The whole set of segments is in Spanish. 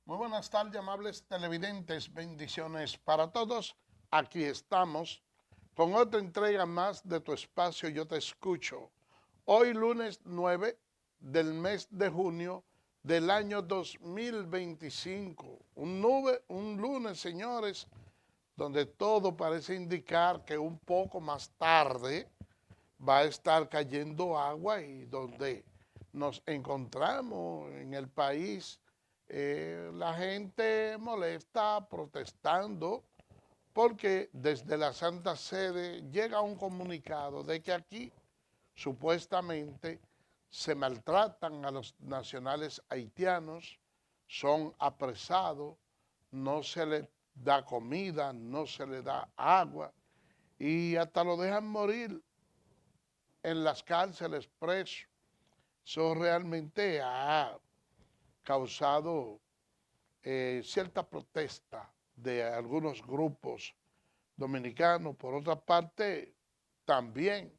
Muy buenas tardes, amables televidentes. Bendiciones para todos. Aquí estamos con otra entrega más de tu espacio Yo Te Escucho. Hoy lunes 9 del mes de junio del año 2025. Un lunes, señores, donde todo parece indicar que un poco más tarde va a estar cayendo agua y donde nos encontramos en el país, la gente molesta protestando porque desde la Santa Sede llega un comunicado de que aquí supuestamente se maltratan a los nacionales haitianos, son apresados, no se les da comida, no se les da agua y hasta lo dejan morir en las cárceles presos. Eso realmente ha causado cierta protesta de algunos grupos dominicanos. Por otra parte, también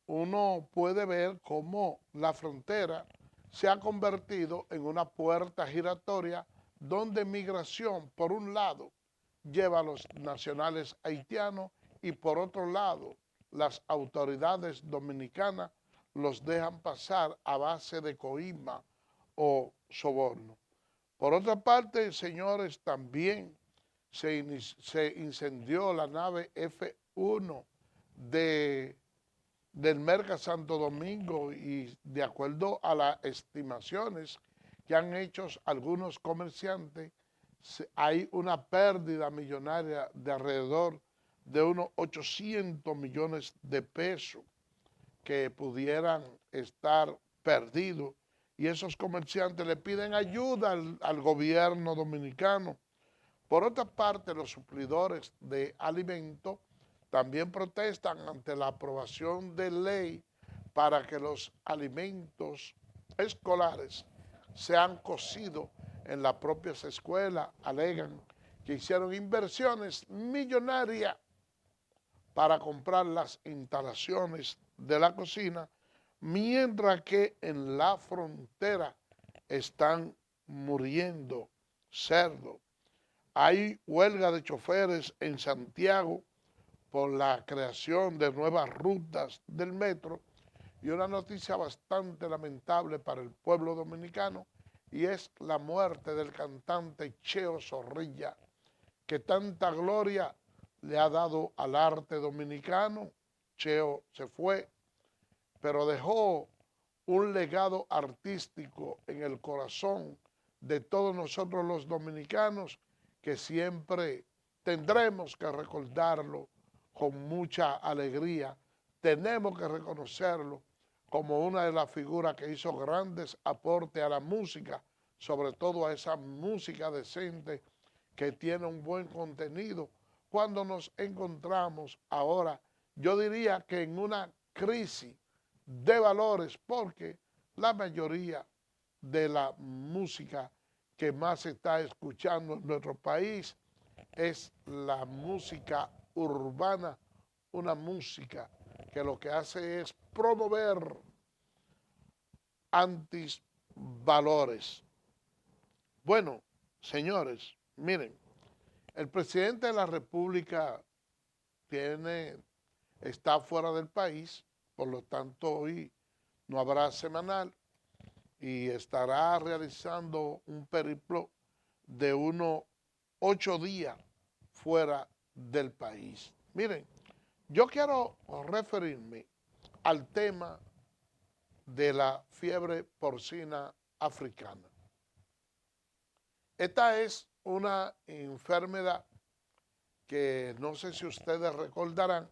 uno puede ver cómo la frontera se ha convertido en una puerta giratoria donde migración, por un lado, lleva a los nacionales haitianos y por otro lado, las autoridades dominicanas los dejan pasar a base de coima o soborno. Por otra parte, señores, también se incendió la nave F1 de, del Merca Santo Domingo y de acuerdo a las estimaciones que han hecho algunos comerciantes, hay una pérdida millonaria de alrededor de unos 800 millones de pesos que pudieran estar perdidos y esos comerciantes le piden ayuda al gobierno dominicano. Por otra parte, los suplidores de alimentos también protestan ante la aprobación de ley para que los alimentos escolares sean cocidos en las propias escuelas. Alegan que hicieron inversiones millonarias para comprar las instalaciones de la cocina, mientras que en la frontera están muriendo cerdos. Hay huelga de choferes en Santiago por la creación de nuevas rutas del metro y una noticia bastante lamentable para el pueblo dominicano y es la muerte del cantante Cheo Zorrilla, que tanta gloria le ha dado al arte dominicano. Cheo se fue, pero dejó un legado artístico en el corazón de todos nosotros los dominicanos que siempre tendremos que recordarlo con mucha alegría. Tenemos que reconocerlo como una de las figuras que hizo grandes aportes a la música, sobre todo a esa música decente que tiene un buen contenido. Cuando nos encontramos ahora, yo diría que en una crisis de valores, porque la mayoría de la música que más se está escuchando en nuestro país es la música urbana, una música que lo que hace es promover antivalores. Bueno, señores, miren, el presidente de la República está fuera del país, por lo tanto hoy no habrá semanal y estará realizando un periplo de unos 8 días fuera del país. Miren, yo quiero referirme al tema de la fiebre porcina africana. Esta es una enfermedad que no sé si ustedes recordarán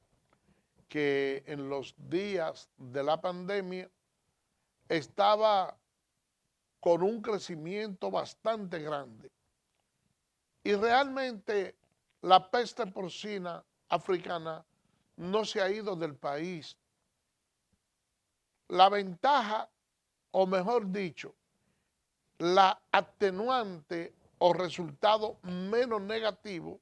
que en los días de la pandemia estaba con un crecimiento bastante grande. Y realmente la peste porcina africana no se ha ido del país. La ventaja, o mejor dicho, la atenuante o resultado menos negativo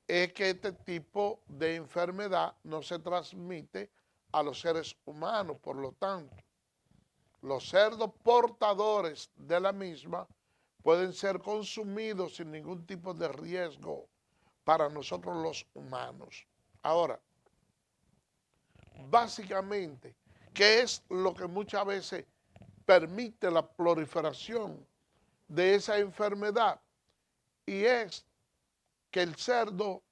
es que este tipo de enfermedad no se transmite a los seres humanos. Por lo tanto, los cerdos portadores de la misma pueden ser consumidos sin ningún tipo de riesgo para nosotros los humanos. Ahora, básicamente, ¿qué es lo que muchas veces permite la proliferación de esa enfermedad? Y es que el cerdo,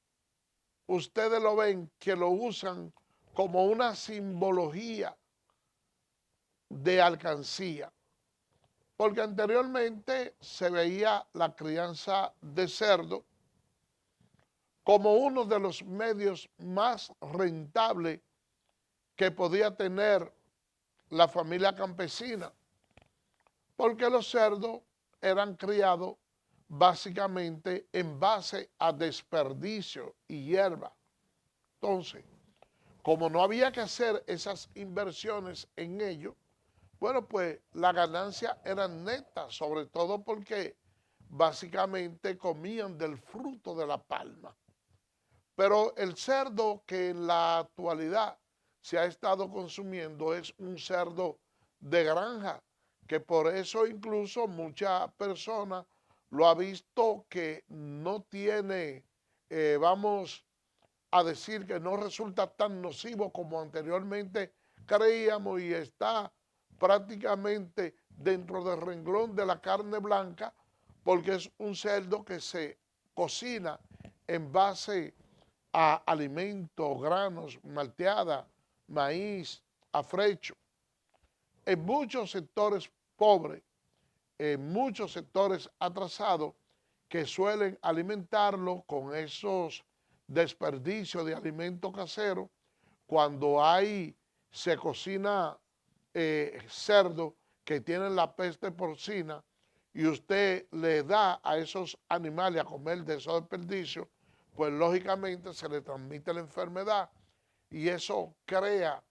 ustedes lo ven que lo usan como una simbología de alcancía, porque anteriormente se veía la crianza de cerdo como uno de los medios más rentables que podía tener la familia campesina, porque los cerdos eran criados básicamente en base a desperdicio y hierba. Entonces, como no había que hacer esas inversiones en ello, bueno, pues la ganancia era neta, sobre todo porque básicamente comían del fruto de la palma. Pero el cerdo que en la actualidad se ha estado consumiendo es un cerdo de granja, que por eso incluso muchas personas lo ha visto que no tiene, vamos a decir que no resulta tan nocivo como anteriormente creíamos y está prácticamente dentro del renglón de la carne blanca porque es un cerdo que se cocina en base a alimentos, granos, malteada, maíz, afrecho. En muchos sectores pobres, en muchos sectores atrasados, que suelen alimentarlo con esos desperdicios de alimento casero, cuando se cocina cerdo que tienen la peste porcina y usted le da a esos animales a comer de esos desperdicios, pues lógicamente se le transmite la enfermedad y eso crea,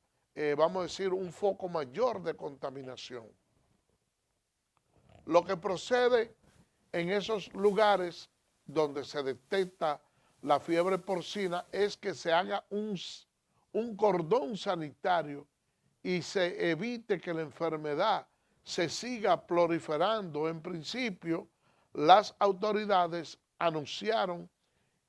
vamos a decir, un foco mayor de contaminación. Lo que procede en esos lugares donde se detecta la fiebre porcina es que se haga un cordón sanitario y se evite que la enfermedad se siga proliferando. En principio, las autoridades anunciaron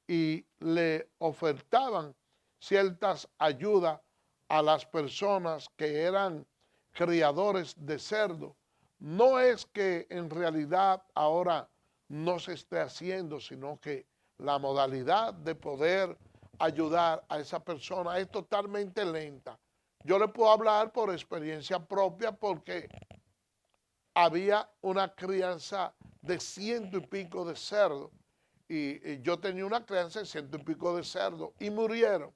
y le ofertaban ciertas ayudas a las personas que eran criadores de cerdo. No es que en realidad ahora no se esté haciendo, sino que la modalidad de poder ayudar a esa persona es totalmente lenta. Yo le puedo hablar por experiencia propia porque había una crianza de 100 y pico de cerdos y yo tenía una crianza de 100 y pico de cerdos y murieron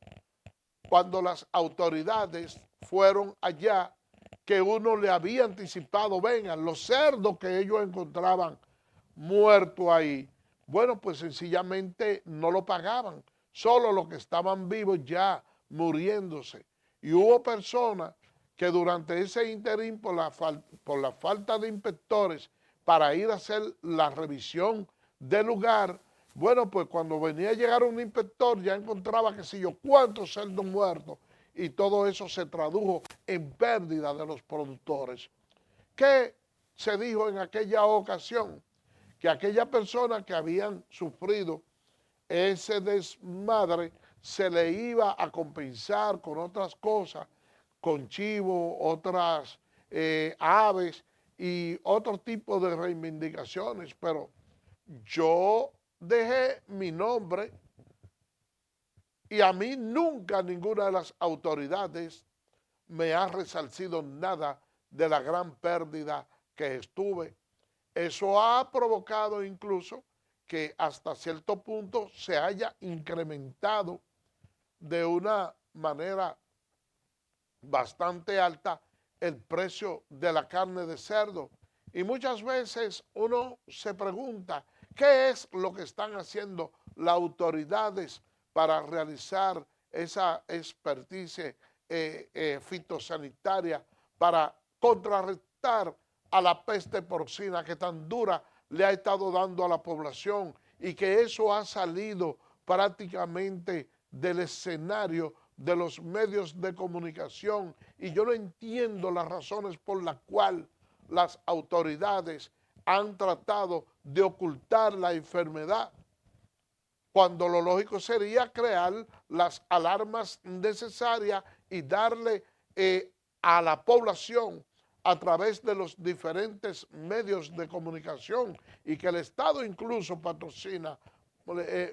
cuando las autoridades fueron allá, que uno le había anticipado, vengan, los cerdos que ellos encontraban muertos ahí, bueno, pues sencillamente no lo pagaban, solo los que estaban vivos ya muriéndose. Y hubo personas que durante ese interín, por la falta de inspectores para ir a hacer la revisión del lugar, bueno, pues cuando venía a llegar un inspector ya encontraba que si yo cuántos cerdos muertos y todo eso se tradujo en pérdida de los productores. ¿Qué se dijo en aquella ocasión? Que aquella persona que habían sufrido ese desmadre se le iba a compensar con otras cosas, con chivo, otras aves y otro tipo de reivindicaciones, pero yo dejé mi nombre y a mí nunca ninguna de las autoridades me ha resarcido nada de la gran pérdida que estuve. Eso ha provocado incluso que hasta cierto punto se haya incrementado de una manera bastante alta el precio de la carne de cerdo. Y muchas veces uno se pregunta, ¿qué es lo que están haciendo las autoridades para realizar esa experticia fitosanitaria para contrarrestar a la peste porcina que tan dura le ha estado dando a la población y que eso ha salido prácticamente del escenario de los medios de comunicación y yo no entiendo las razones por las cuales las autoridades han tratado de ocultar la enfermedad, cuando lo lógico sería crear las alarmas necesarias y darle a la población a través de los diferentes medios de comunicación, y que el Estado incluso patrocina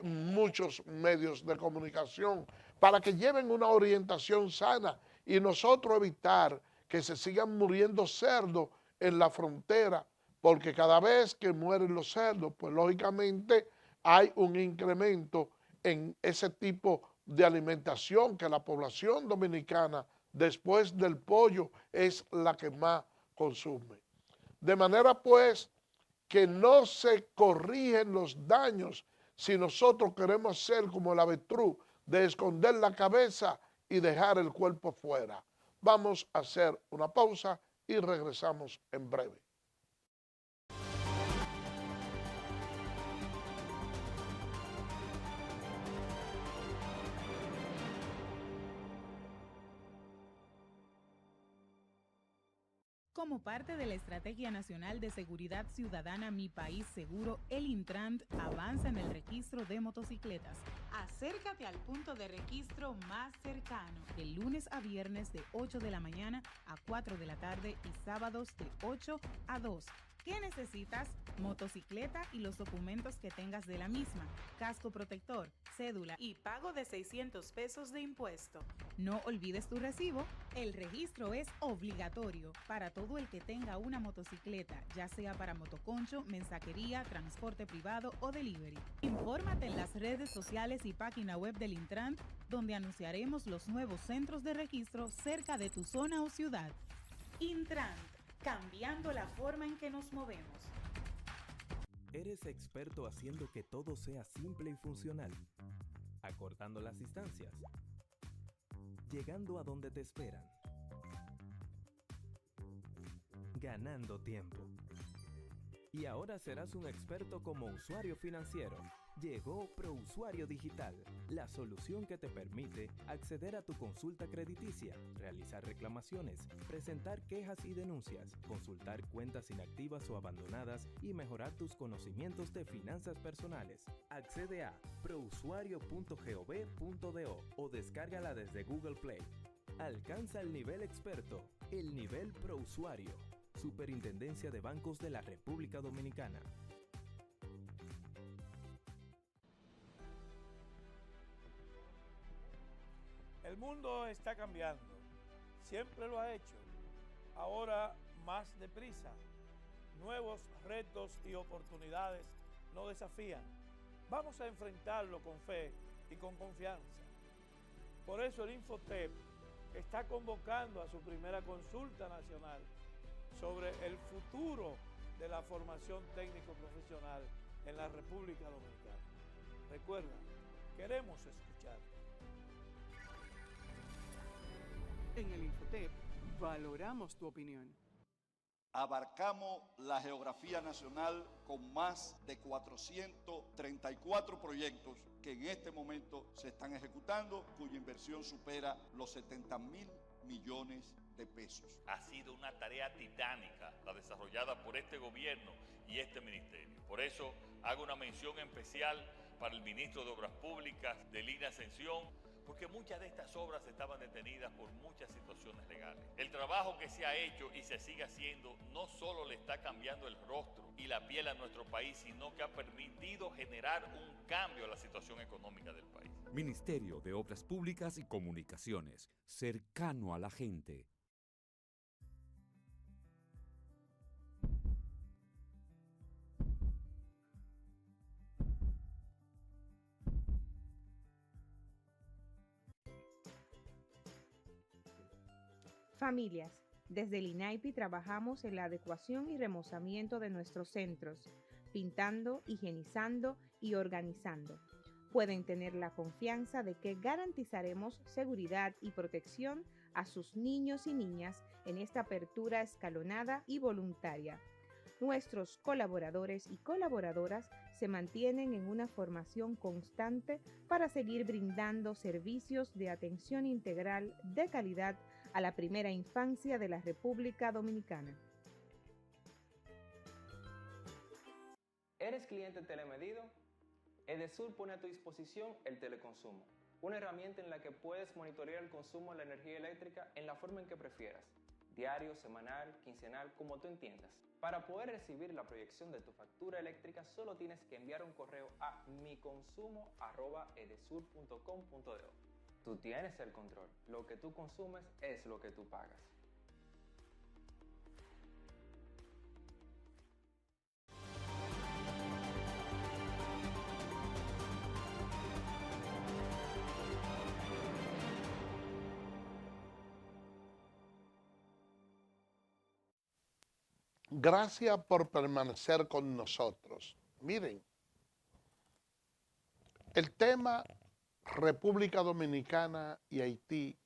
muchos medios de comunicación para que lleven una orientación sana, y nosotros evitar que se sigan muriendo cerdos en la frontera, porque cada vez que mueren los cerdos, pues lógicamente hay un incremento en ese tipo de alimentación que la población dominicana, después del pollo, es la que más consume. De manera pues que no se corrigen los daños si nosotros queremos ser como el avestruz, de esconder la cabeza y dejar el cuerpo fuera. Vamos a hacer una pausa y regresamos en breve. Como parte de la Estrategia Nacional de Seguridad Ciudadana Mi País Seguro, el Intrant avanza en el registro de motocicletas. Acércate al punto de registro más cercano, de lunes a viernes de 8 de la mañana a 4 de la tarde y sábados de 8 a 2. ¿Qué necesitas? Motocicleta y los documentos que tengas de la misma, casco protector, cédula y pago de 600 pesos de impuesto. No olvides tu recibo. El registro es obligatorio para todo el que tenga una motocicleta, ya sea para motoconcho, mensajería, transporte privado o delivery. Infórmate en las redes sociales y página web del Intran, donde anunciaremos los nuevos centros de registro cerca de tu zona o ciudad. Intran, cambiando la forma en que nos movemos. Eres experto haciendo que todo sea simple y funcional, acortando las distancias, llegando a donde te esperan, ganando tiempo. Y ahora serás un experto como usuario financiero. Llegó ProUsuario Digital, la solución que te permite acceder a tu consulta crediticia, realizar reclamaciones, presentar quejas y denuncias, consultar cuentas inactivas o abandonadas y mejorar tus conocimientos de finanzas personales. Accede a prousuario.gov.do o descárgala desde Google Play. Alcanza el nivel experto, el nivel ProUsuario. Superintendencia de Bancos de la República Dominicana. El mundo está cambiando, siempre lo ha hecho, ahora más deprisa. Nuevos retos y oportunidades nos desafían. Vamos a enfrentarlo con fe y con confianza. Por eso el Infotep está convocando a su primera consulta nacional sobre el futuro de la formación técnico-profesional en la República Dominicana. Recuerda, queremos escuchar. En el Infotep valoramos tu opinión. Abarcamos la geografía nacional con más de 434 proyectos que en este momento se están ejecutando, cuya inversión supera los 70.000 millones de pesos. Ha sido una tarea titánica la desarrollada por este gobierno y este ministerio. Por eso hago una mención especial para el ministro de Obras Públicas, de Lina Ascensión, porque muchas de estas obras estaban detenidas por muchas situaciones legales. El trabajo que se ha hecho y se sigue haciendo no solo le está cambiando el rostro y la piel a nuestro país, sino que ha permitido generar un cambio a la situación económica del país. Ministerio de Obras Públicas y Comunicaciones, cercano a la gente. Familias. Desde el INAIPI trabajamos en la adecuación y remozamiento de nuestros centros, pintando, higienizando y organizando. Pueden tener la confianza de que garantizaremos seguridad y protección a sus niños y niñas en esta apertura escalonada y voluntaria. Nuestros colaboradores y colaboradoras se mantienen en una formación constante para seguir brindando servicios de atención integral de calidad a la primera infancia de la República Dominicana. ¿Eres cliente telemedido? Edesur pone a tu disposición el teleconsumo, una herramienta en la que puedes monitorear el consumo de la energía eléctrica en la forma en que prefieras, diario, semanal, quincenal, como tú entiendas. Para poder recibir la proyección de tu factura eléctrica, solo tienes que enviar un correo a miconsumo@edesur.com.do. Tú tienes el control. Lo que tú consumes es lo que tú pagas. Gracias por permanecer con nosotros. Miren, el tema República Dominicana y Haití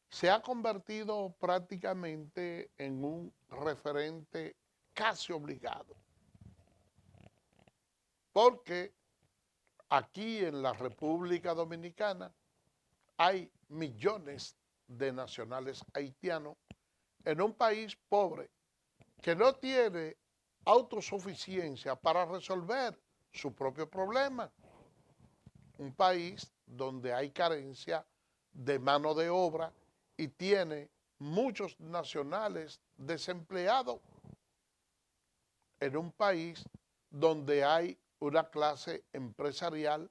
se ha convertido prácticamente en un referente casi obligado, porque aquí en la República Dominicana hay millones de nacionales haitianos en un país pobre que no tiene autosuficiencia para resolver su propio problema. Un país donde hay carencia de mano de obra y tiene muchos nacionales desempleados. En un país donde hay una clase empresarial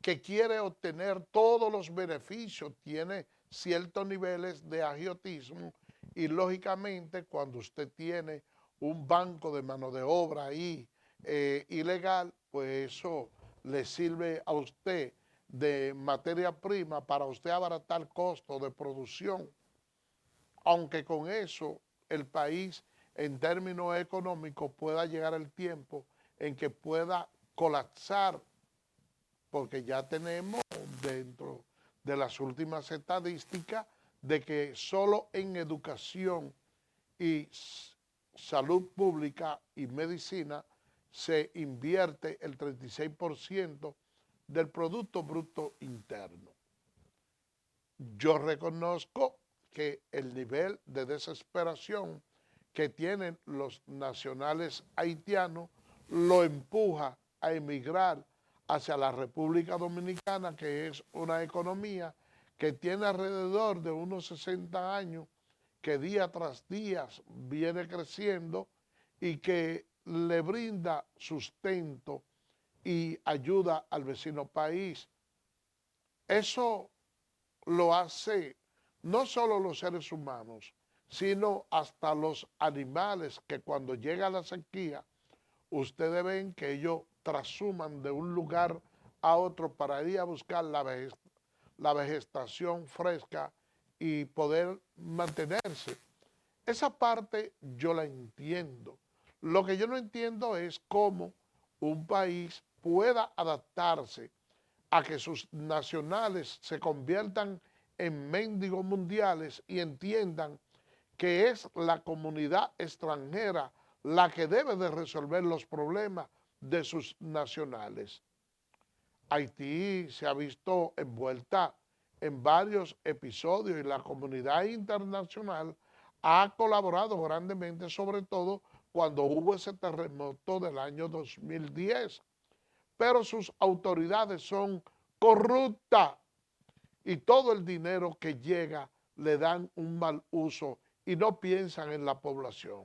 que quiere obtener todos los beneficios, tiene ciertos niveles de agiotismo y lógicamente cuando usted tiene un banco de mano de obra ahí ilegal, pues eso le sirve a usted de materia prima para usted abaratar costos de producción, aunque con eso el país en términos económicos pueda llegar el tiempo en que pueda colapsar, porque ya tenemos dentro de las últimas estadísticas de que solo en educación y salud pública y medicina se invierte el 36% del Producto Bruto Interno. Yo reconozco que el nivel de desesperación que tienen los nacionales haitianos lo empuja a emigrar hacia la República Dominicana, que es una economía que tiene alrededor de unos 60 años, que día tras día viene creciendo y que le brinda sustento y ayuda al vecino país. Eso lo hace no solo los seres humanos, sino hasta los animales que cuando llega la sequía, ustedes ven que ellos trashuman de un lugar a otro para ir a buscar la vegetación fresca y poder mantenerse. Esa parte yo la entiendo. Lo que yo no entiendo es cómo un país pueda adaptarse a que sus nacionales se conviertan en mendigos mundiales y entiendan que es la comunidad extranjera la que debe de resolver los problemas de sus nacionales. Haití se ha visto envuelta en varios episodios y la comunidad internacional ha colaborado grandemente, sobre todo cuando hubo ese terremoto del año 2010. Pero sus autoridades son corruptas y todo el dinero que llega le dan un mal uso y no piensan en la población.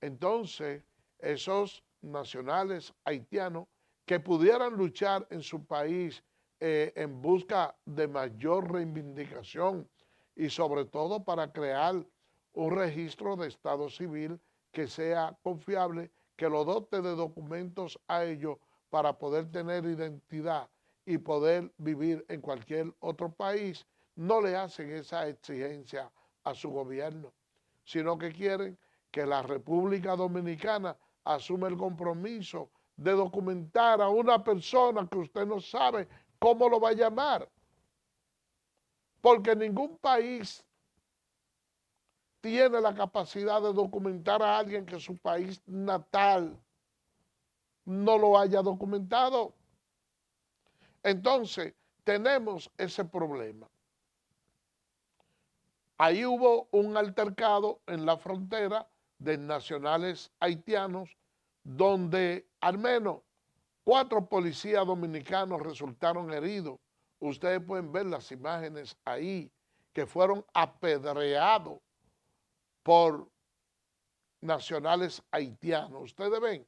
Entonces, esos nacionales haitianos que pudieran luchar en su país en busca de mayor reivindicación y sobre todo para crear un registro de estado civil que sea confiable, que lo dote de documentos a ellos para poder tener identidad y poder vivir en cualquier otro país, no le hacen esa exigencia a su gobierno, sino que quieren que la República Dominicana asuma el compromiso de documentar a una persona que usted no sabe cómo lo va a llamar. Porque ningún país tiene la capacidad de documentar a alguien que su país natal no lo haya documentado. Entonces, tenemos ese problema. Ahí hubo un altercado en la frontera de nacionales haitianos donde al menos 4 policías dominicanos resultaron heridos. Ustedes pueden ver las imágenes ahí, que fueron apedreados por nacionales haitianos. Ustedes ven,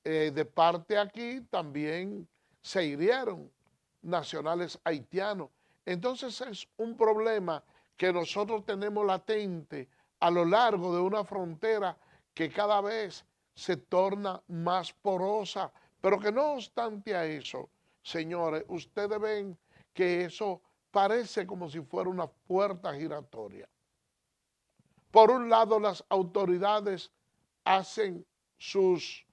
de parte aquí también se hirieron nacionales haitianos. Entonces es un problema que nosotros tenemos latente a lo largo de una frontera que cada vez se torna más porosa, pero que no obstante a eso, señores, ustedes ven que eso parece como si fuera una puerta giratoria. Por un lado, las autoridades hacen sus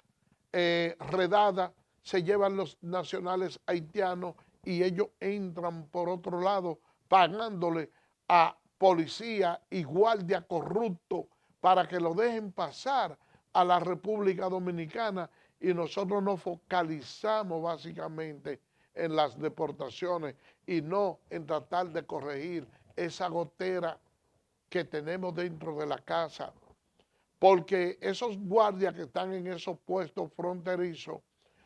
redadas, se llevan los nacionales haitianos y ellos entran por otro lado pagándole a policía y guardia corrupto para que lo dejen pasar a la República Dominicana, y nosotros nos focalizamos básicamente en las deportaciones y no en tratar de corregir esa gotera que tenemos dentro de la casa, porque esos guardias que están en esos puestos fronterizos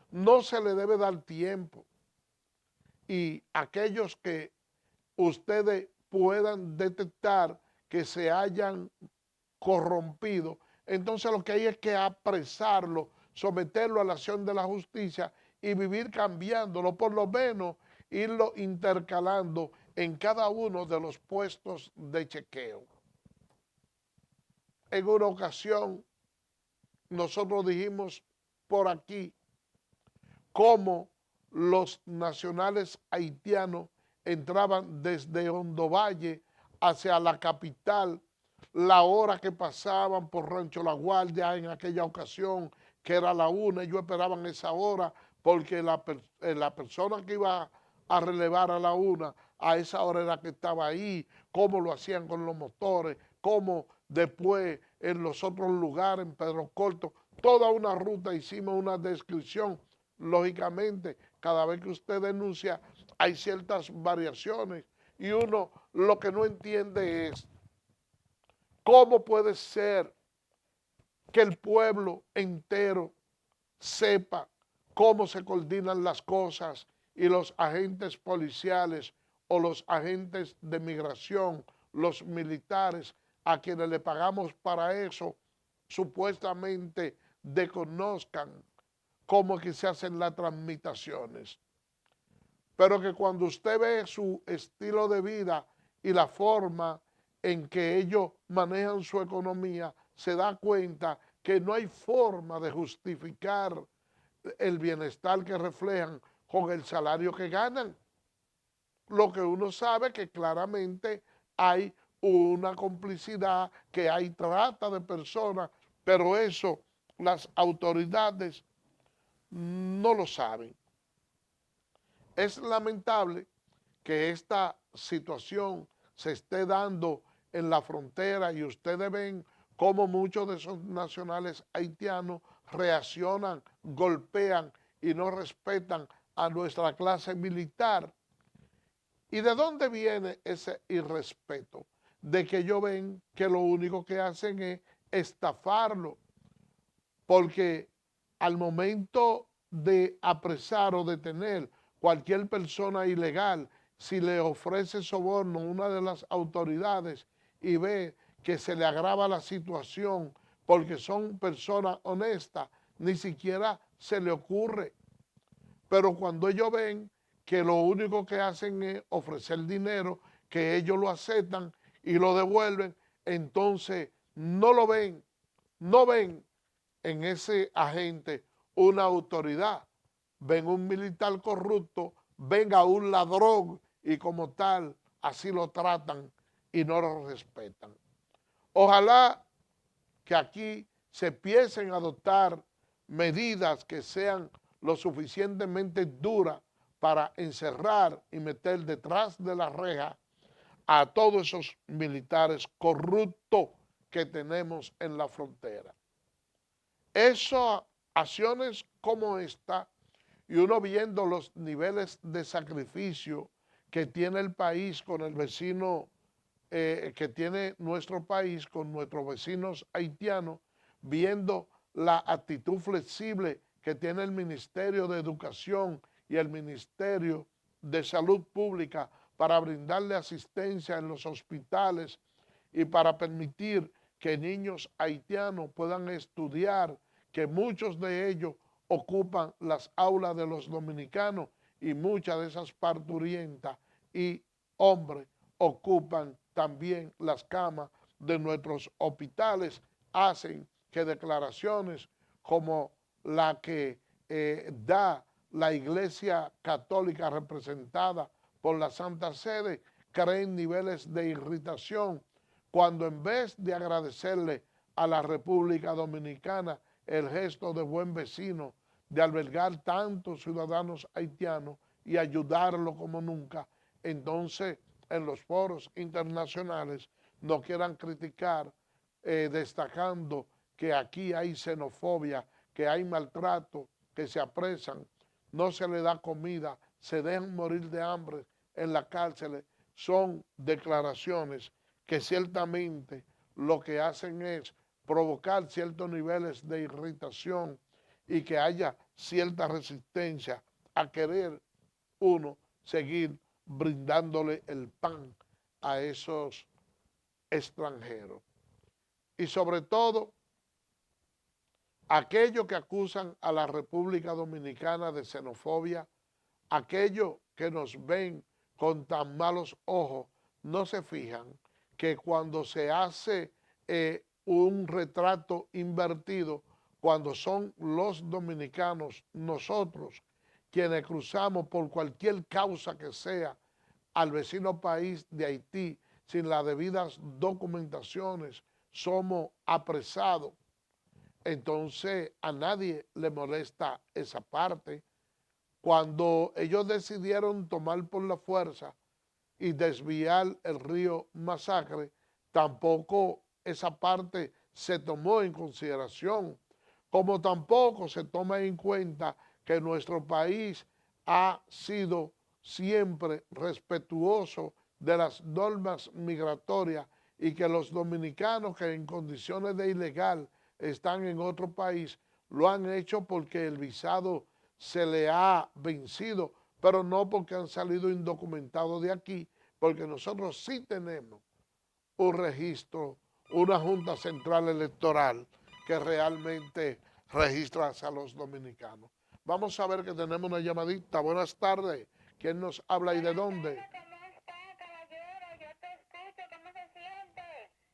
no se le debe dar tiempo, y aquellos que ustedes puedan detectar que se hayan corrompido, entonces lo que hay es que apresarlo, someterlo a la acción de la justicia y vivir cambiándolo, por lo menos irlo intercalando en cada uno de los puestos de chequeo. En una ocasión nosotros dijimos por aquí cómo los nacionales haitianos entraban desde Hondo Valle hacia la capital, la hora que pasaban por Rancho La Guardia en aquella ocasión, que era la 1, ellos esperaban esa hora porque la persona que iba a relevar a la 1, a esa hora era que estaba ahí, cómo lo hacían con los motores, cómo después en los otros lugares, en Pedro Corto, toda una ruta, hicimos una descripción. Lógicamente, cada vez que usted denuncia hay ciertas variaciones y uno lo que no entiende es cómo puede ser que el pueblo entero sepa cómo se coordinan las cosas y los agentes policiales o los agentes de migración, los militares, a quienes le pagamos para eso, supuestamente desconozcan cómo es que se hacen las tramitaciones. Pero que cuando usted ve su estilo de vida y la forma en que ellos manejan su economía, se da cuenta que no hay forma de justificar el bienestar que reflejan con el salario que ganan. Lo que uno sabe que claramente hay una complicidad, que hay trata de personas, pero eso las autoridades no lo saben. Es lamentable que esta situación se esté dando en la frontera y ustedes ven cómo muchos de esos nacionales haitianos reaccionan, golpean y no respetan a nuestra clase militar. ¿Y de dónde viene ese irrespeto? De que ellos ven que lo único que hacen es estafarlo, porque al momento de apresar o detener cualquier persona ilegal, si le ofrece soborno a una de las autoridades y ve que se le agrava la situación porque son personas honestas, ni siquiera se le ocurre. Pero cuando ellos ven que lo único que hacen es ofrecer dinero, que ellos lo aceptan y lo devuelven, entonces no lo ven, no ven en ese agente una autoridad, ven un militar corrupto, ven a un ladrón y como tal así lo tratan y no lo respetan. Ojalá que aquí se empiecen a adoptar medidas que sean lo suficientemente duras para encerrar y meter detrás de la reja a todos esos militares corruptos que tenemos en la frontera. Esas acciones como esta, y uno viendo los niveles de sacrificio que tiene el país con el vecino, que tiene nuestro país con nuestros vecinos haitianos, viendo la actitud flexible que tiene el Ministerio de Educación y el Ministerio de Salud Pública para brindarle asistencia en los hospitales y para permitir que niños haitianos puedan estudiar, que muchos de ellos ocupan las aulas de los dominicanos y muchas de esas parturientas y hombres ocupan también las camas de nuestros hospitales, hacen que declaraciones como la que da la Iglesia Católica representada por la Santa Sede creen niveles de irritación cuando en vez de agradecerle a la República Dominicana el gesto de buen vecino de albergar tantos ciudadanos haitianos y ayudarlo como nunca, entonces en los foros internacionales no quieran criticar destacando que aquí hay xenofobia, que hay maltrato, que se apresan, no se le da comida, se dejan morir de hambre en la cárcel. Son declaraciones que ciertamente lo que hacen es provocar ciertos niveles de irritación y que haya cierta resistencia a querer uno seguir brindándole el pan a esos extranjeros. Y sobre todo, aquellos que acusan a la República Dominicana de xenofobia, aquellos que nos ven con tan malos ojos, no se fijan que cuando se hace un retrato invertido, cuando son los dominicanos, nosotros, quienes cruzamos por cualquier causa que sea al vecino país de Haití, sin las debidas documentaciones, somos apresados. Entonces a nadie le molesta esa parte. Cuando ellos decidieron tomar por la fuerza y desviar el río Masacre, tampoco esa parte se tomó en consideración, como tampoco se toma en cuenta que nuestro país ha sido siempre respetuoso de las normas migratorias y que los dominicanos que en condiciones de ilegal están en otro país lo han hecho porque el visado se le ha vencido, pero no porque han salido indocumentados de aquí, porque nosotros sí tenemos un registro, una Junta Central Electoral que realmente registra a los dominicanos. Vamos a ver que tenemos una llamadita. Buenas tardes. ¿Quién nos habla y de dónde?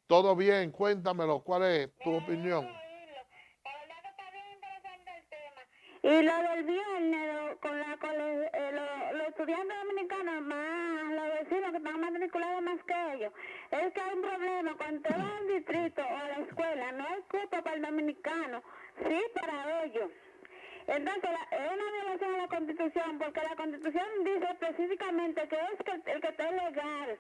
Todo bien, cuéntamelo. ¿Cuál es tu opinión? Y lo del viernes, con los estudiantes dominicanos, más los vecinos que están matriculados más que ellos, es que hay un problema. Cuando te vas al distrito o a la escuela, no hay cupo para el dominicano, sí para ellos. Entonces, es una violación a la Constitución, porque la Constitución dice específicamente que es que el que esté legal.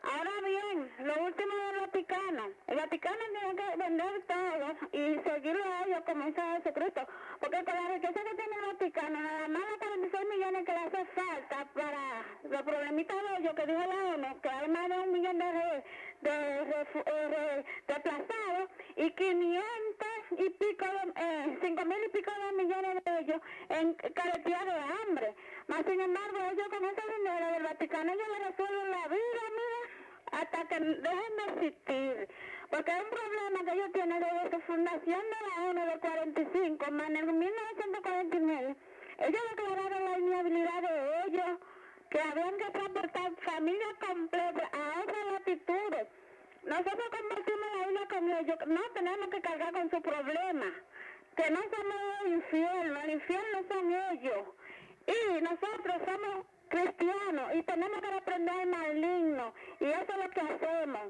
Ahora bien, lo último del Vaticano. El Vaticano tiene que vender todo y seguirlo a ellos como hizo Jesucristo. Porque con la riqueza que tiene el Vaticano, nada más los 46 millones que le hace falta para los problemitas de ellos que dijo la ONU, que hay más de 1 millón de desplazados y 500 y pico, 5.000 y pico de millones de ellos en caretear de hambre. Mas sin embargo, ellos con ese dinero del Vaticano, ellos le resuelven la vida, mira, hasta que dejen de existir. Porque hay un problema que ellos tienen desde su fundación de la ONU del 45, más en el 1949, ellos declararon la inviabilidad de ellos, que habían que transportar familias completas a otras latitudes. Nosotros compartimos la isla con ellos, no tenemos que cargar con su problema, que no somos el infierno son ellos. Y nosotros somos cristianos y tenemos que reprender el maligno, y eso es lo que hacemos,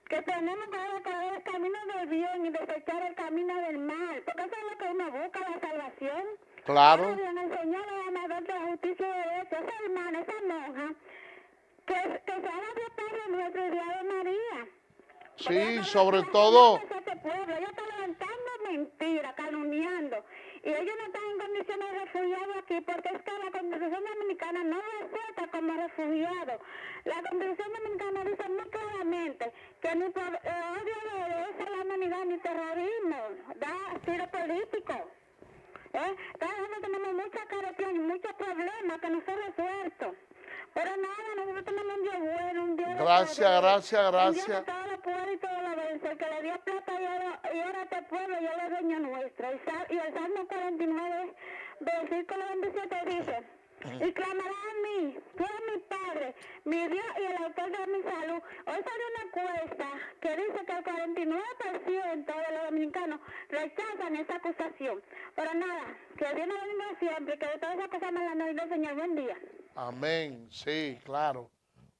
que tenemos que recorrer el camino del bien y desechar el camino del mal, porque eso es lo que uno busca, la salvación. Claro. Ahora bien, el Señor es amador de la justicia y de derecho, esa hermana, esa monja, que se haga de Padre nuestro y de Ave María. Sí, sobre todo. Ellos están levantando mentiras, calumniando. Y ellos no están en condiciones de refugiados aquí porque es que la Constitución Dominicana no lo acepta como refugiado. La Constitución Dominicana dice muy claramente que ni por odio de la humanidad ni terrorismo da tiro político. Nosotros tenemos mucha carretera y muchos problemas que no se han resuelto. Pero nada, nosotros tenemos un Dios bueno, un Dios de Gracias, poder, gracias, un Dios gracias. que todo lo puede y todo lo vence, el que le dio plata y ahora a este pueblo y él es dueño nuestro. Y el Salmo 49, versículo 27 dice: y clamará a mí, tú eres mi Padre, mi Dios y el autor de mi salud. Hoy salió una encuesta que dice que el 49% de los dominicanos rechazan esa acusación. Pero nada, que Dios nos bendiga siempre, que de todas esas cosas me las ha oído, Señor. Buen día. Amén, sí, claro.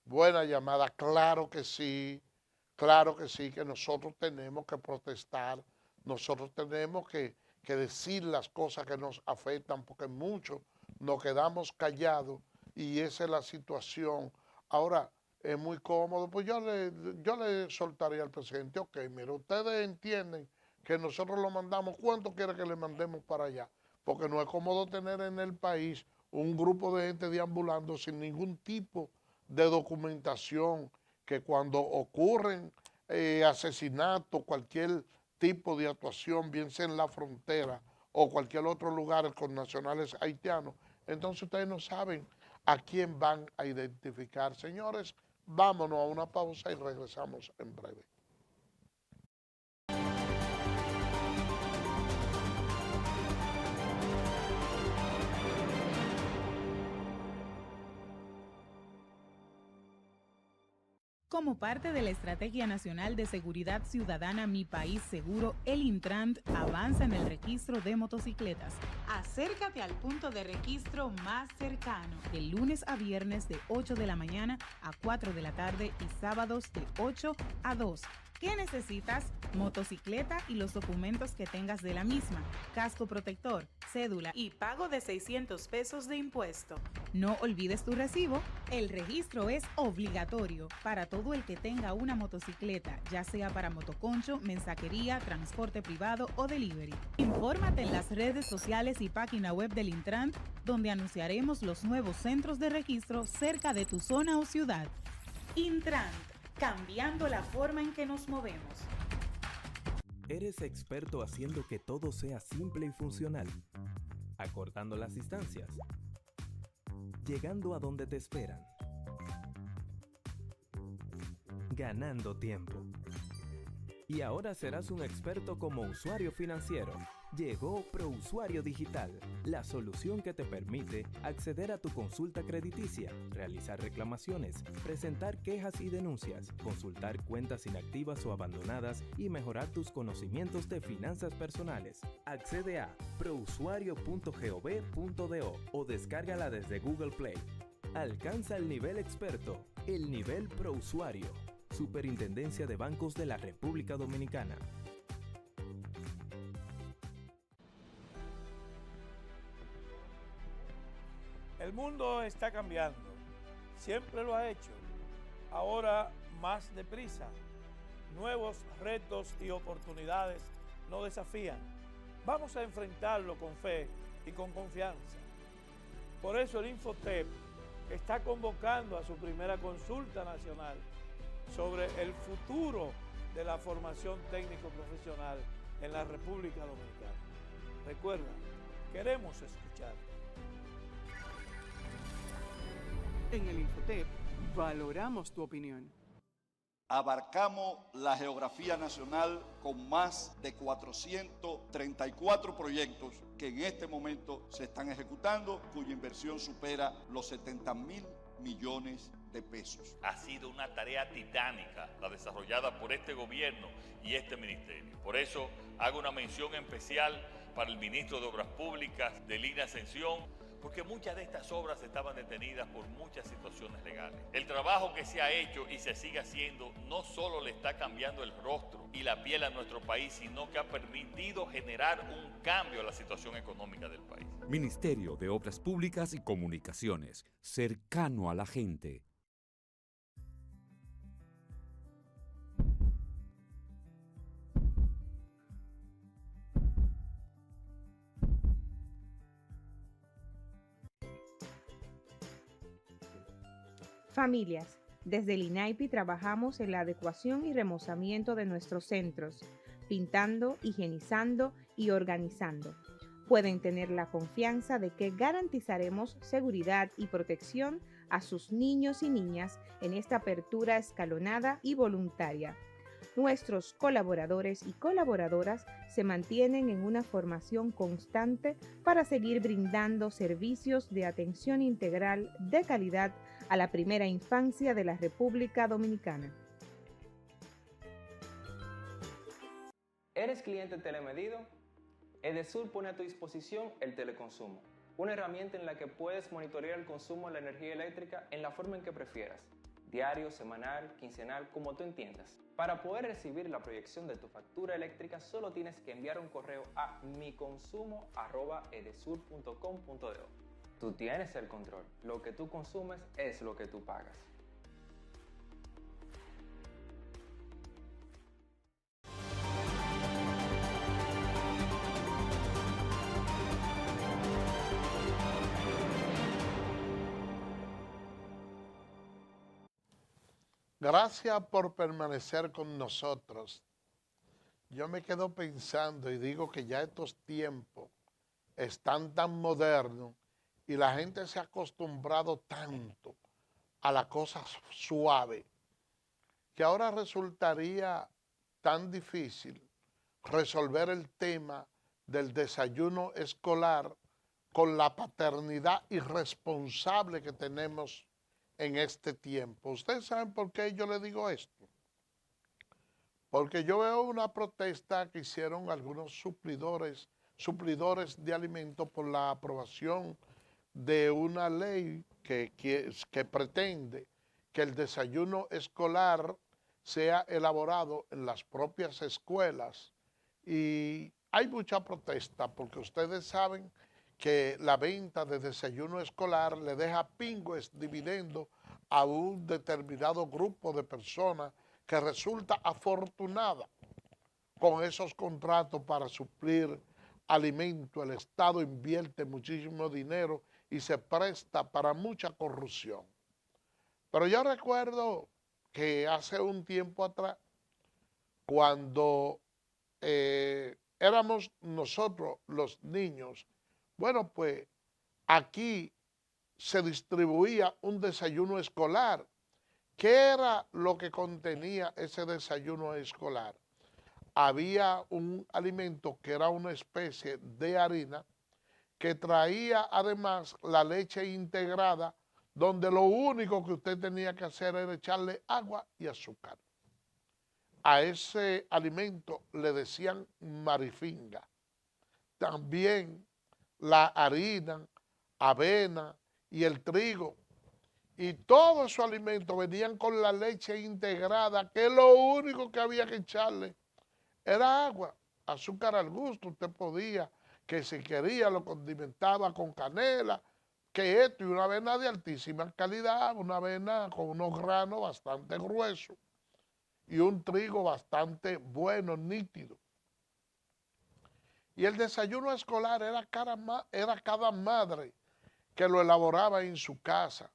Buena llamada, claro que sí, que nosotros tenemos que protestar, nosotros tenemos que decir las cosas que nos afectan, porque muchos nos quedamos callados y esa es la situación. Ahora, es muy cómodo, pues yo le soltaría al presidente, ok, mire, ustedes entienden que nosotros lo mandamos, ¿cuánto quiere que le mandemos para allá? Porque no es cómodo tener en el país un grupo de gente deambulando sin ningún tipo de documentación, que cuando ocurren asesinatos, cualquier tipo de actuación, bien sea en la frontera o cualquier otro lugar con nacionales haitianos, entonces ustedes no saben a quién van a identificar. Señores, vámonos a una pausa y regresamos en breve. Como parte de la Estrategia Nacional de Seguridad Ciudadana Mi País Seguro, el Intrant avanza en el registro de motocicletas. Acércate al punto de registro más cercano, de lunes a viernes de 8 de la mañana a 4 de la tarde y sábados de 8 a 2. ¿Qué necesitas? Motocicleta y los documentos que tengas de la misma, casco protector, cédula y pago de 600 pesos de impuesto. No olvides tu recibo. El registro es obligatorio para todo el que tenga una motocicleta, ya sea para motoconcho, mensajería, transporte privado o delivery. Infórmate en las redes sociales y página web del Intrant, donde anunciaremos los nuevos centros de registro cerca de tu zona o ciudad. Intrant, cambiando la forma en que nos movemos. ¿Eres experto haciendo que todo sea simple y funcional? Acortando las distancias. Llegando a donde te esperan. Ganando tiempo. Y ahora serás un experto como usuario financiero. Llegó ProUsuario Digital, la solución que te permite acceder a tu consulta crediticia, realizar reclamaciones, presentar quejas y denuncias, consultar cuentas inactivas o abandonadas y mejorar tus conocimientos de finanzas personales. Accede a prousuario.gov.do o descárgala desde Google Play. Alcanza el nivel experto, el nivel ProUsuario. Superintendencia de Bancos de la República Dominicana. El mundo está cambiando, siempre lo ha hecho, ahora más deprisa. Nuevos retos y oportunidades nos desafían. Vamos a enfrentarlo con fe y con confianza. Por eso el Infotep está convocando a su primera consulta nacional sobre el futuro de la formación técnico-profesional en la República Dominicana. Recuerda, queremos escuchar. En el Infotep valoramos tu opinión. Abarcamos la geografía nacional con más de 434 proyectos que en este momento se están ejecutando, cuya inversión supera los 70.000 millones de pesos. Ha sido una tarea titánica la desarrollada por este gobierno y este ministerio. Por eso hago una mención especial para el ministro de Obras Públicas, de Lina Ascensión, porque muchas de estas obras estaban detenidas por muchas situaciones legales. El trabajo que se ha hecho y se sigue haciendo no solo le está cambiando el rostro y la piel a nuestro país, sino que ha permitido generar un cambio a la situación económica del país. Ministerio de Obras Públicas y Comunicaciones, cercano a la gente. Familias, desde el INAIPI trabajamos en la adecuación y remozamiento de nuestros centros, pintando, higienizando y organizando. Pueden tener la confianza de que garantizaremos seguridad y protección a sus niños y niñas en esta apertura escalonada y voluntaria. Nuestros colaboradores y colaboradoras se mantienen en una formación constante para seguir brindando servicios de atención integral de calidad a la primera infancia de la República Dominicana. ¿Eres cliente telemedido? Edesur pone a tu disposición el teleconsumo, una herramienta en la que puedes monitorear el consumo de la energía eléctrica en la forma en que prefieras, diario, semanal, quincenal, como tú entiendas. Para poder recibir la proyección de tu factura eléctrica, solo tienes que enviar un correo a miconsumo@edesur.com.do. Tú tienes el control. Lo que tú consumes es lo que tú pagas. Gracias por permanecer con nosotros. Yo me quedo pensando y digo que ya estos tiempos están tan modernos y la gente se ha acostumbrado tanto a la cosa suave que ahora resultaría tan difícil resolver el tema del desayuno escolar con la paternidad irresponsable que tenemos en este tiempo. ¿Ustedes saben por qué yo le digo esto? Porque yo veo una protesta que hicieron algunos suplidores de alimentos por la aprobación de una ley que pretende que el desayuno escolar sea elaborado en las propias escuelas. Y hay mucha protesta porque ustedes saben que la venta de desayuno escolar le deja pingües dividendos a un determinado grupo de personas que resulta afortunada con esos contratos para suplir alimento. El Estado invierte muchísimo dinero y se presta para mucha corrupción. Pero yo recuerdo que hace un tiempo atrás, cuando éramos nosotros los niños, bueno, pues aquí se distribuía un desayuno escolar. ¿Qué era lo que contenía ese desayuno escolar? Había un alimento que era una especie de harina que traía además la leche integrada, donde lo único que usted tenía que hacer era echarle agua y azúcar. A ese alimento le decían marifinga. También la harina, avena y el trigo. Y todos esos alimentos venían con la leche integrada, que lo único que había que echarle era agua, azúcar al gusto. Usted podía, que si quería, lo condimentaba con canela, que esto, y una avena de altísima calidad, una avena con unos granos bastante gruesos y un trigo bastante bueno, nítido. Y el desayuno escolar era cada madre que lo elaboraba en su casa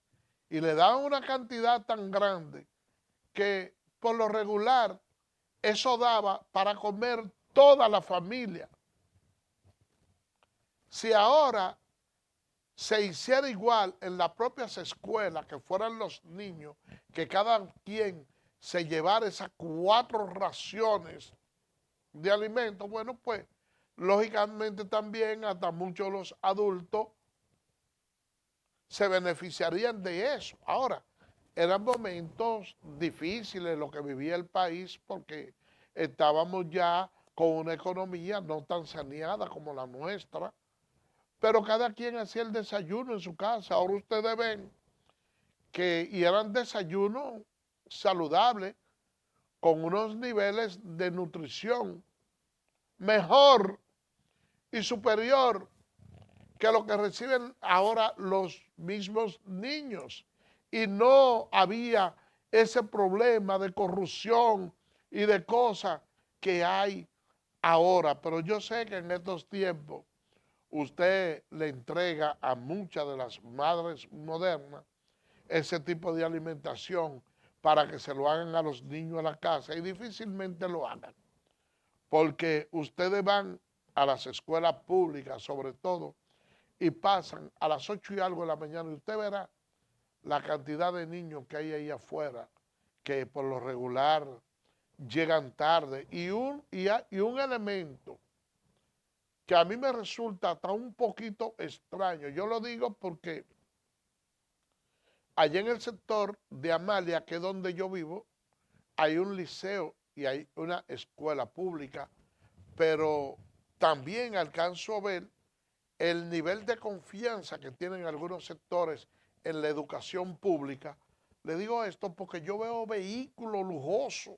y le daban una cantidad tan grande que por lo regular eso daba para comer toda la familia. Si ahora se hiciera igual en las propias escuelas, que fueran los niños, que cada quien se llevara esas 4 raciones de alimentos, bueno, pues lógicamente también hasta muchos de los adultos se beneficiarían de eso. Ahora, eran momentos difíciles lo que vivía el país porque estábamos ya con una economía no tan saneada como la nuestra, pero cada quien hacía el desayuno en su casa. Ahora ustedes ven que eran desayunos saludables con unos niveles de nutrición mejor y superior que lo que reciben ahora los mismos niños. Y no había ese problema de corrupción y de cosas que hay ahora. Pero yo sé que en estos tiempos usted le entrega a muchas de las madres modernas ese tipo de alimentación para que se lo hagan a los niños a la casa y difícilmente lo hagan. porque ustedes van a las escuelas públicas sobre todo y pasan a las 8 y algo de la mañana y usted verá la cantidad de niños que hay ahí afuera que por lo regular llegan tarde y un elemento que a mí me resulta hasta un poquito extraño. Yo lo digo porque allá en el sector de Amalia, que es donde yo vivo, hay un liceo y hay una escuela pública, pero también alcanzo a ver el nivel de confianza que tienen algunos sectores en la educación pública. Le digo esto porque yo veo vehículos lujosos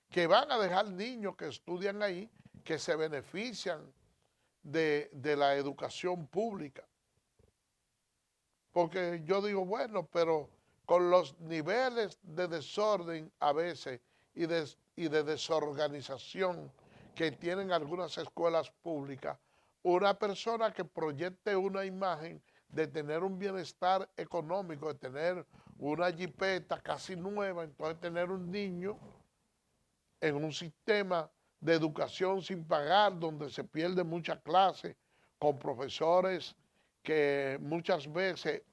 que van a dejar niños que estudian ahí, que se benefician de la educación pública. Porque yo digo, bueno, pero con los niveles de desorden a veces y de desorganización que tienen algunas escuelas públicas, una persona que proyecte una imagen de tener un bienestar económico, de tener una jipeta casi nueva, entonces tener un niño en un sistema de educación sin pagar, donde se pierde muchas clases, con profesores que muchas veces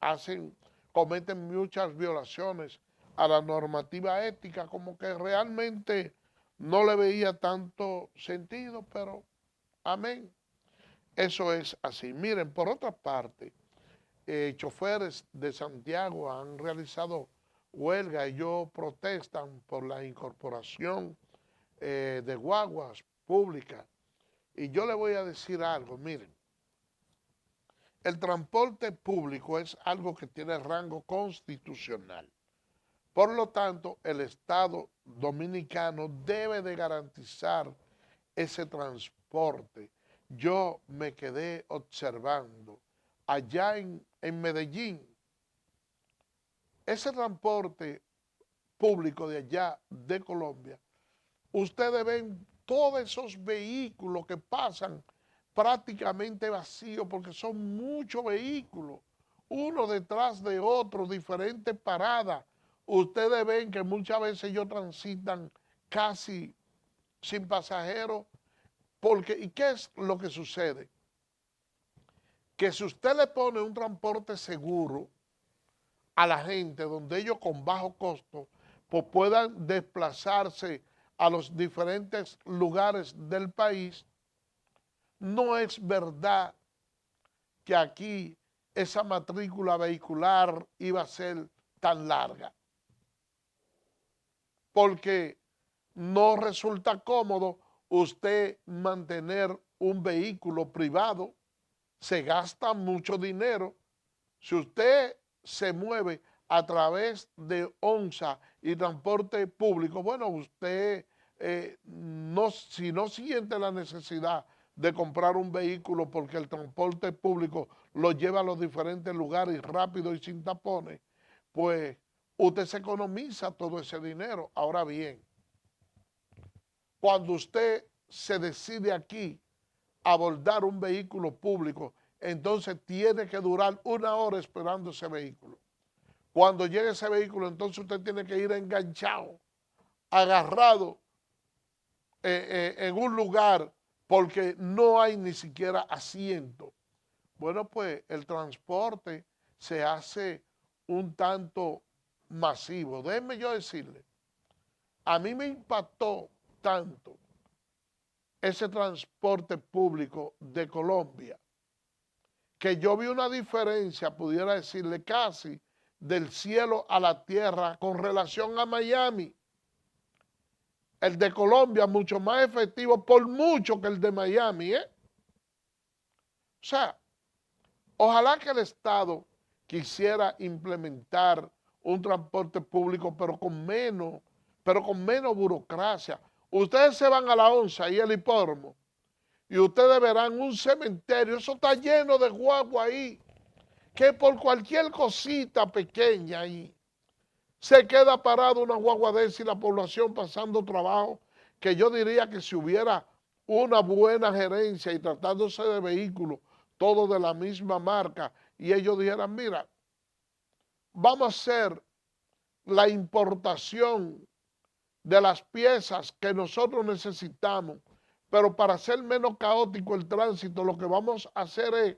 cometen muchas violaciones a la normativa ética, como que realmente no le veía tanto sentido, pero amén. Eso es así. Miren, por otra parte, choferes de Santiago han realizado huelga, ellos protestan por la incorporación de guaguas públicas. Y yo le voy a decir algo, miren, el transporte público es algo que tiene rango constitucional. Por lo tanto, el Estado dominicano debe de garantizar ese transporte. Yo me quedé observando allá en Medellín, ese transporte público de allá de Colombia, ustedes ven todos esos vehículos que pasan prácticamente vacíos porque son muchos vehículos, uno detrás de otro, diferentes paradas. Ustedes ven que muchas veces ellos transitan casi sin pasajeros. ¿Y qué es lo que sucede? Que si usted le pone un transporte seguro a la gente, donde ellos con bajo costo pues puedan desplazarse a los diferentes lugares del país, no es verdad que aquí esa matrícula vehicular iba a ser tan larga. Porque no resulta cómodo usted mantener un vehículo privado, se gasta mucho dinero. Si usted se mueve a través de ONSA y transporte público, bueno, usted si no siente la necesidad de comprar un vehículo porque el transporte público lo lleva a los diferentes lugares rápido y sin tapones, pues usted se economiza todo ese dinero. Ahora bien, cuando usted se decide aquí abordar un vehículo público, entonces tiene que durar 1 hora esperando ese vehículo. Cuando llegue ese vehículo, entonces usted tiene que ir enganchado, agarrado en un lugar porque no hay ni siquiera asiento. Bueno, pues el transporte se hace un tanto masivo. Déjenme yo decirle, a mí me impactó tanto ese transporte público de Colombia, que yo vi una diferencia, pudiera decirle casi, del cielo a la tierra con relación a Miami. El de Colombia mucho más efectivo por mucho que el de Miami, ¿eh? O sea, ojalá que el Estado quisiera implementar un transporte público, pero con menos burocracia. Ustedes se van a la ONSA y el hipódromo y ustedes verán un cementerio, eso está lleno de guagua ahí, que por cualquier cosita pequeña ahí se queda parado una guagua de esa y la población pasando trabajo, que yo diría que si hubiera una buena gerencia y tratándose de vehículos, todos de la misma marca, y ellos dijeran, mira, vamos a hacer la importación de las piezas que nosotros necesitamos Pero para hacer menos caótico el tránsito, lo que vamos a hacer es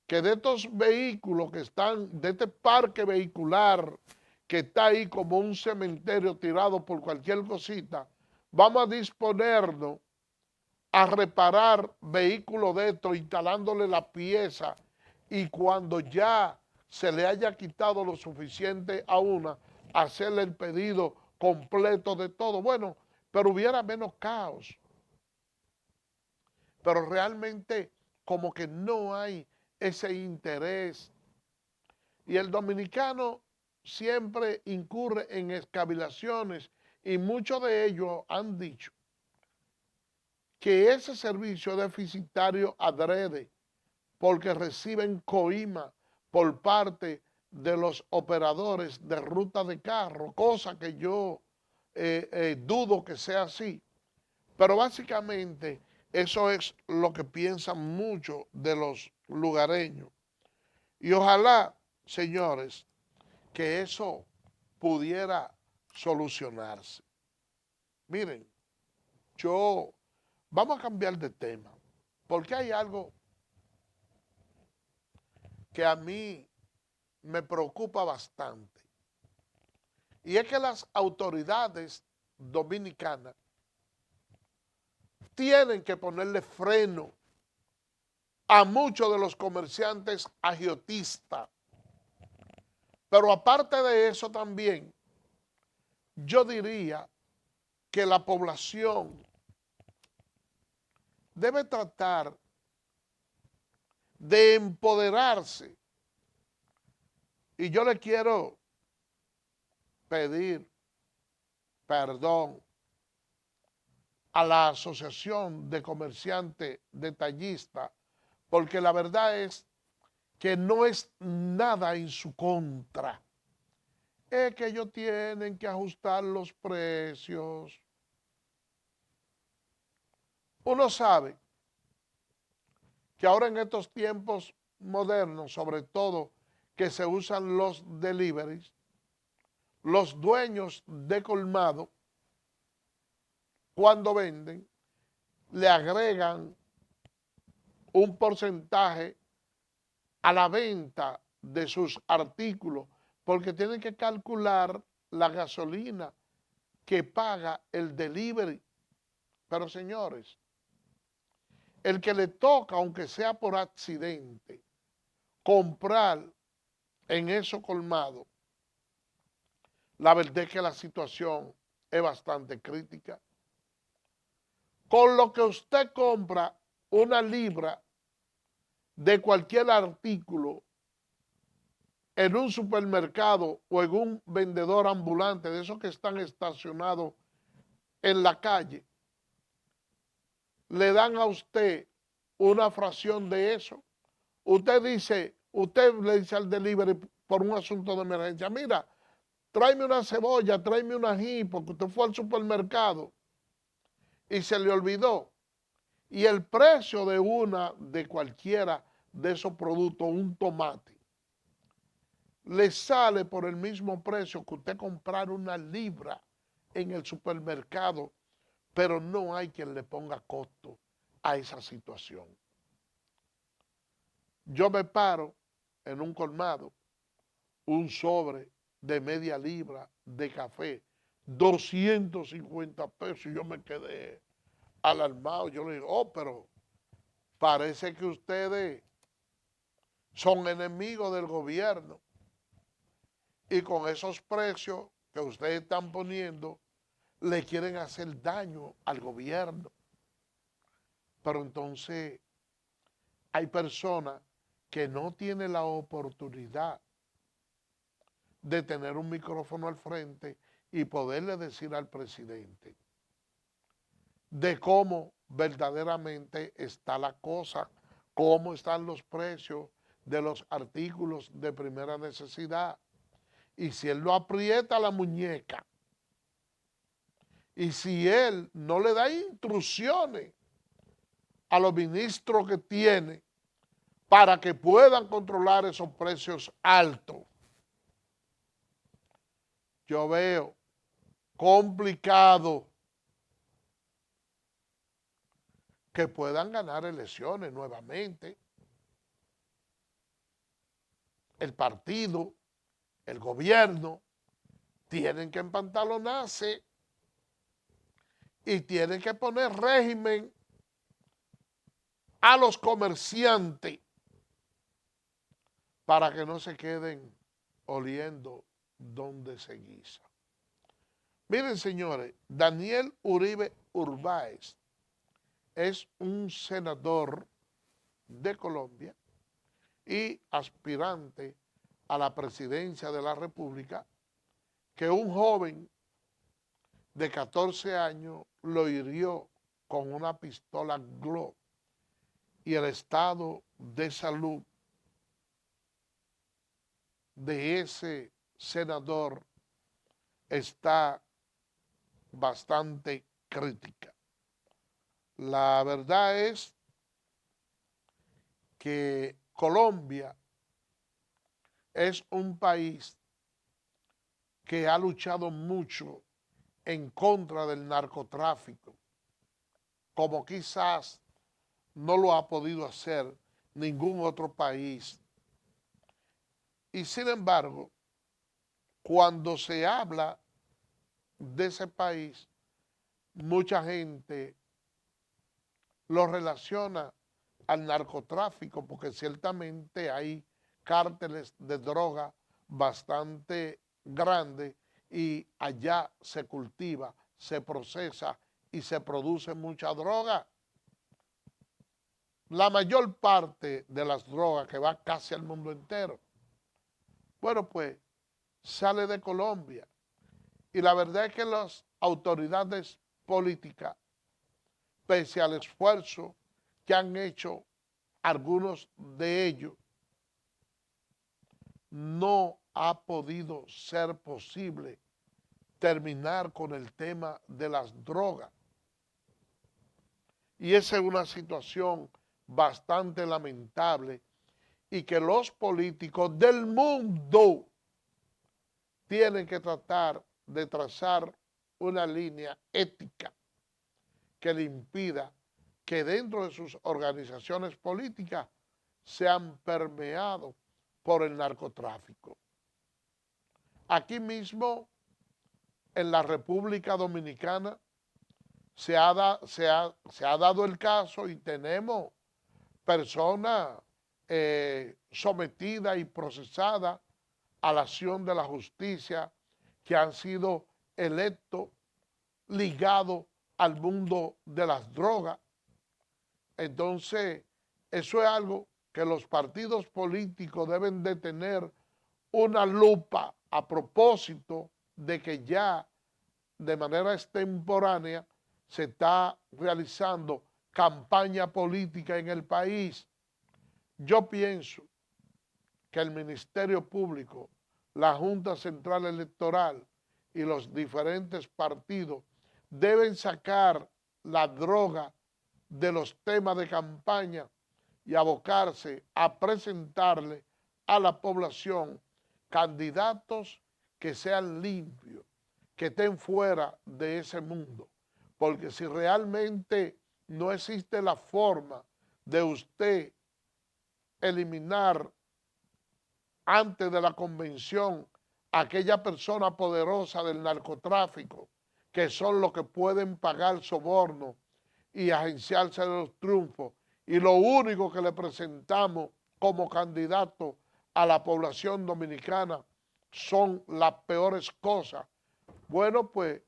que de estos vehículos que están, de este parque vehicular que está ahí como un cementerio tirado por cualquier cosita, vamos a disponernos a reparar vehículos de estos, instalándole la pieza, y cuando ya se le haya quitado lo suficiente a una, hacerle el pedido completo de todo. Bueno, pero hubiera menos caos. Pero realmente como que no hay ese interés. Y el dominicano siempre incurre en escabilaciones, y muchos de ellos han dicho que ese servicio es deficitario adrede, porque reciben coima por parte de los operadores de ruta de carro, cosa que yo dudo que sea así. Pero básicamente eso es lo que piensan muchos de los lugareños. Y ojalá, señores, que eso pudiera solucionarse. Miren, vamos a cambiar de tema, porque hay algo que a mí me preocupa bastante. Y es que las autoridades dominicanas tienen que ponerle freno a muchos de los comerciantes agiotistas. Pero aparte de eso también, yo diría que la población debe tratar de empoderarse. Y yo le quiero pedir perdón a la Asociación de Comerciantes Detallistas, porque la verdad es que no es nada en su contra. Es que ellos tienen que ajustar los precios. Uno sabe que ahora en estos tiempos modernos, sobre todo que se usan los deliveries, los dueños de colmado, cuando venden, le agregan un porcentaje a la venta de sus artículos, porque tienen que calcular la gasolina que paga el delivery. Pero señores, el que le toca, aunque sea por accidente, comprar en esos colmados, la verdad es que la situación es bastante crítica. Con lo que usted compra una libra de cualquier artículo en un supermercado o en un vendedor ambulante, de esos que están estacionados en la calle, le dan a usted una fracción de eso. Usted le dice al delivery por un asunto de emergencia, mira, tráeme una cebolla, tráeme un ají, porque usted fue al supermercado y se le olvidó. Y el precio de cualquiera de esos productos, un tomate, le sale por el mismo precio que usted comprar una libra en el supermercado, pero no hay quien le ponga costo a esa situación. Yo me paro en un colmado, un sobre de media libra de café, 250 pesos, y yo me quedé alarmado. Yo le digo, oh, pero parece que ustedes son enemigos del gobierno, y con esos precios que ustedes están poniendo, le quieren hacer daño al gobierno. Pero entonces hay personas que no tienen la oportunidad de tener un micrófono al frente y poderle decir al presidente de cómo verdaderamente está la cosa, cómo están los precios de los artículos de primera necesidad. Y si él lo aprieta la muñeca, y si él no le da instrucciones a los ministros que tiene para que puedan controlar esos precios altos, yo veo complicado que puedan ganar elecciones nuevamente. El partido, el gobierno, tienen que empantalonarse y tienen que poner régimen a los comerciantes para que no se queden oliendo donde se guisa. Miren, señores, Daniel Uribe Urbáez es un senador de Colombia y aspirante a la presidencia de la República, que un joven de 14 años lo hirió con una pistola Glock y el estado de salud de ese senador está bastante crítica. La verdad es que Colombia es un país que ha luchado mucho en contra del narcotráfico, como quizás no lo ha podido hacer ningún otro país. Y sin embargo, cuando se habla de ese país, mucha gente lo relaciona al narcotráfico, porque ciertamente hay cárteles de droga bastante grandes y allá se cultiva, se procesa y se produce mucha droga. La mayor parte de las drogas que va casi al mundo entero, bueno, pues sale de Colombia. Y la verdad es que las autoridades políticas, pese al esfuerzo que han hecho algunos de ellos, no ha podido ser posible terminar con el tema de las drogas. Y esa es una situación bastante lamentable y que los políticos del mundo tienen que tratar de trazar una línea ética que le impida que dentro de sus organizaciones políticas sean permeados por el narcotráfico. Aquí mismo, en la República Dominicana, se ha dado el caso y tenemos personas sometidas y procesadas a la acción de la justicia que han sido electos ligados al mundo de las drogas. Entonces, eso es algo que los partidos políticos deben de tener una lupa a propósito de que ya de manera extemporánea se está realizando campaña política en el país. Yo pienso que el Ministerio Público, la Junta Central Electoral y los diferentes partidos deben sacar la droga de los temas de campaña y abocarse a presentarle a la población candidatos que sean limpios, que estén fuera de ese mundo. Porque si realmente no existe la forma de usted eliminar antes de la convención a aquella persona poderosa del narcotráfico, que son los que pueden pagar soborno y agenciarse de los triunfos, y lo único que le presentamos como candidato a la población dominicana son las peores cosas. Bueno, pues,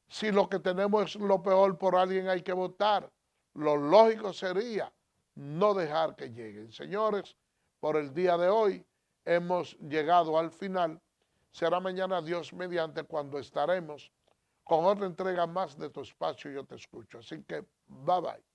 si lo que tenemos es lo peor, por alguien hay que votar. Lo lógico sería no dejar que lleguen. Señores, por el día de hoy hemos llegado al final. Será mañana, Dios mediante, cuando estaremos con otra entrega más de tu espacio Yo Te Escucho. Así que, bye bye.